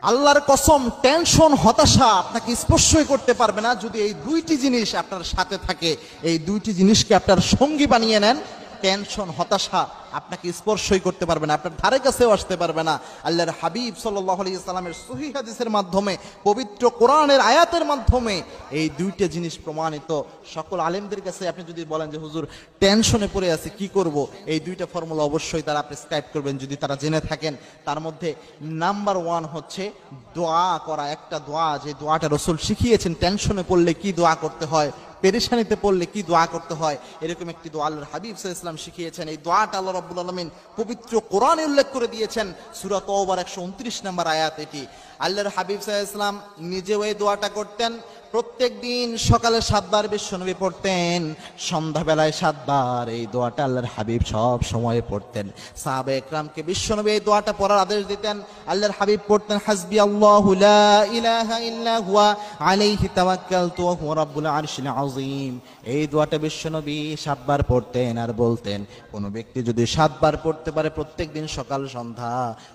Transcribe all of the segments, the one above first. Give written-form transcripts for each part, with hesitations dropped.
আল্লাহর কসম, টেনশন হতাশা আপনাকে স্পর্শই করতে পারবে না যদি এই দুইটি জিনিস আপনার সাথে থাকে। এই দুইটি জিনিসকে আপনার সঙ্গী বানিয়ে নেন, টেনশন হতাশা আপনাকে স্পর্শই করতে পারবে না, আপনার ধারে কাছেও আসতে পারবে না। আল্লাহর হাবিব সাল্লাল্লাহু আলাইহি সাল্লামের সহিহ হাদিসের মাধ্যমে, পবিত্র কোরআনের আয়াতের মাধ্যমে এই দুইটা জিনিস প্রমাণিত। সকল আলেমদের কাছে আপনি যদি বলেন যে হুজুর টেনশনে পড়ে আছি কি করব, এই দুইটা ফর্মুলা অবশ্যই তারা প্রেসক্রাইব করবেন যদি তারা জেনে থাকেন। তার মধ্যে নাম্বার 1 হচ্ছে দোয়া করা। একটা দোয়া, যে দোয়াটা রাসূল শিখিয়েছেন টেনশনে পড়লে কি দোয়া করতে হয়, পেরেশানিতে পড়লে কি দোয়া করতে হয়, এরকম একটি দোয়া আল্লাহর হাবিব সাল্লাল্লাহু আলাইহি ওয়াসাল্লাম শিখিয়েছেন। এই দোয়াটা আল্লাহ রাব্বুল আলামিন পবিত্র কোরআনে উল্লেখ করে দিয়েছেন, সূরা তাওবার 129 নম্বর আয়াত এটি। আল্লাহর হাবিব সাল্লাল্লাহু আলাইহি ওয়াসাল্লাম নিজেও এই দোয়াটা করতেন। প্রত্যেক দিন সকালে 7 বার বিশ্বনবী পড়তেন, সন্ধ্যাবেলায় 7 বার। এই দোয়াটা আল্লাহর হাবিব সব সময় পড়তেন। সাহাবা একরামকে বিশ্বনবী এই দোয়াটা পড়ার আদেশ দিতেন। আল্লাহর হাবিব পড়তেন হাসবি আল্লাহু লা ইলাহা ইল্লা হুয়া আলাইহি তাওয়াক্কালতু ওয়া হুয়া রাব্বুল আরশিল আযীম। এই দোয়াটা বিশ্বনবী 7 বার পড়তেন আর বলতেন, কোন ব্যক্তি যদি 7 বার পড়তে পারে প্রত্যেক দিন সকাল সন্ধ্যা,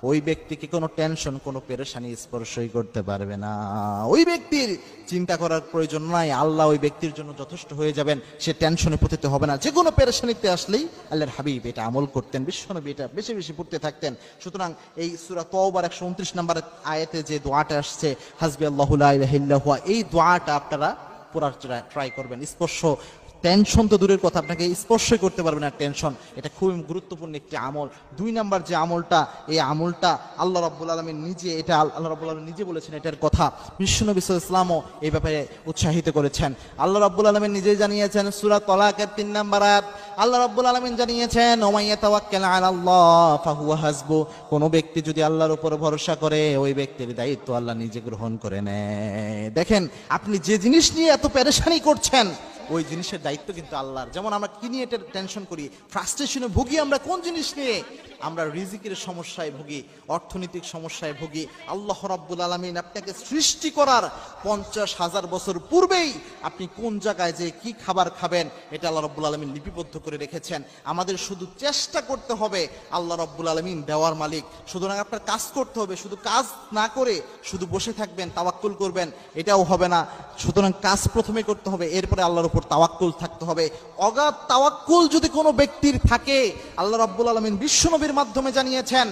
ওই ব্যক্তিকে কোনো টেনশন, কোনো পেরেশানি স্পর্শই করতে পারবে না। ওই ব্যক্তির চিন্তা করার প্রয়োজন নাই, আল্লাহ ওই ব্যক্তির জন্য যথেষ্ট হয়ে যাবেন, সে টেনশনে পতিত হবে না। যে কোনো পেরেশানিতে আসলেই আল্লাহর হাবিব এটা আমল করতেন, বিশ্বনবী এটা বেশি বেশি পড়তে থাকতেন। সুতরাং এই সূরা তাওবার 129 নম্বর আয়াতে যে দোয়াটা আসছে হাসবি আল্লাহু লা ইলাহা ইল্লা হুয়া, এই দোয়াটা আপনারা পড়ার ট্রাই করবেন। স্পর্শ, টেনশন তো দূরের কথা, আপনাকে স্পর্শই করতে পারবে না টেনশন। এটা খুবই গুরুত্বপূর্ণ একটি আমল। 2 নাম্বার যে আমলটা, এই আমলটা আল্লাহ রাব্বুল আলামিন নিজে, এটা আল্লাহ রাব্বুল আলামিন নিজে বলেছেন এটার কথা। বিশ্বনবী সাল্লাল্লাহু আলাইহি ওয়াসাল্লামও এই ব্যাপারে উৎসাহিত করেছেন। আল্লাহ রাব্বুল আলামিন নিজেই জানিয়েছেন সূরা তালাকের 3 নাম্বার আয়াত। আল্লাহ রাব্বুল আলামিন জানিয়েছেন ওমাইয়া তাওয়াক্কাল আলাল্লাহ ফাহুয়া হাসবু। কোন ব্যক্তি যদি আল্লাহর উপর ভরসা করে, ওই ব্যক্তির দায়িত্ব আল্লাহ নিজে গ্রহণ করে নেয়। দেখেন, আপনি যে জিনিস নিয়ে এত পেরেশানি করছেন, ওই জিনিসের দায়িত্ব কিন্তু আল্লাহর। যেমন আমরা কি নিয়ে টেনশন করি, ফ্রাস্ট্রেশনে ভুগি, আমরা কোন জিনিস নিয়ে? আমরা রিজিকের সমস্যায় ভুগি, অর্থনৈতিক সমস্যায় ভুগি। আল্লাহ রাব্বুল আলামিন আপনাকে সৃষ্টি করার 50,000 বছর পূর্বেই আপনি কোন জায়গায় যে কি খাবার খাবেন, এটা আল্লাহ রাব্বুল আলামিন লিপিবদ্ধ করে রেখেছেন। আমাদের শুধু চেষ্টা করতে হবে, আল্লাহ রাব্বুল আলামিন দেওয়ার মালিক। সুতরাং আপনার কাজ করতে হবে, শুধু কাজ না করে শুধু বসে থাকবেন, তাওয়াক্কুল করবেন, এটাও হবে না। সুতরাং কাজ প্রথমে করতে হবে, এরপরে আল্লাহর উপর তাওয়াক্কুল থাকতে হবে। অগাধ তাওয়াক্কুল যদি কোনো ব্যক্তির থাকে, আল্লাহ রাব্বুল আলামিন বিশ্বনবীর মাধ্যমে জানিয়েছেন,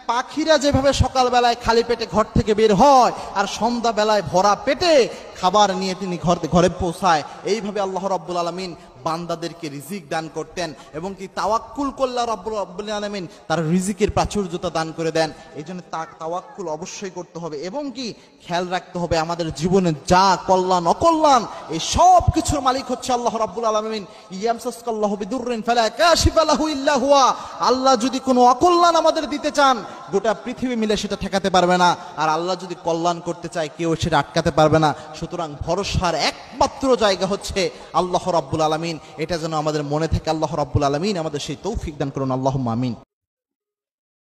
পাখিরা যেভাবে সকালবেলায় খালি পেটে ঘর থেকে বের হয় আর সন্ধ্যাবেলায় ভরা পেটে খাবার নিয়ে তিনি ঘরে পৌঁছায়, এইভাবে আল্লাহ রাব্বুল আলামিন বান্দাদেরকে রিজিক দান করতেন। এবং কি তাওয়াক্কুল করলে রব্বুল আলামিন তার রিজিকের প্রাচুর্যতা দান করে দেন। এই জন্য তাওয়াক্কুল অবশ্যই করতে হবে। এবং কি খেয়াল রাখতে হবে, আমাদের জীবনে যা কল্যাণ অকল্যাণ, এই সব কিছুর মালিক হচ্ছে আল্লাহ রাব্বুল আলামিন। ইয়ামসাসকাল্লাহু বিদুররিন ফালা কাশিফা লাহু ইল্লা হুয়া। আল্লাহ যদি কোনো অকল্যাণ আমাদের দিতে চান, গোটা পৃথিবী মিলে সেটা ঠেকাতে পারবে না। আর আল্লাহ যদি কল্যাণ করতে চায়, কেউ সেটা আটকাতে পারবে না। সুতরাং ভরসার একমাত্র জায়গা হচ্ছে আল্লাহ রাব্বুল আলামিন। এটা যেন আমাদের মনে থাকে। আল্লাহ রাব্বুল আলামিন আমাদের সেই তৌফিক দান করুন। আল্লাহুম্মা আমিন।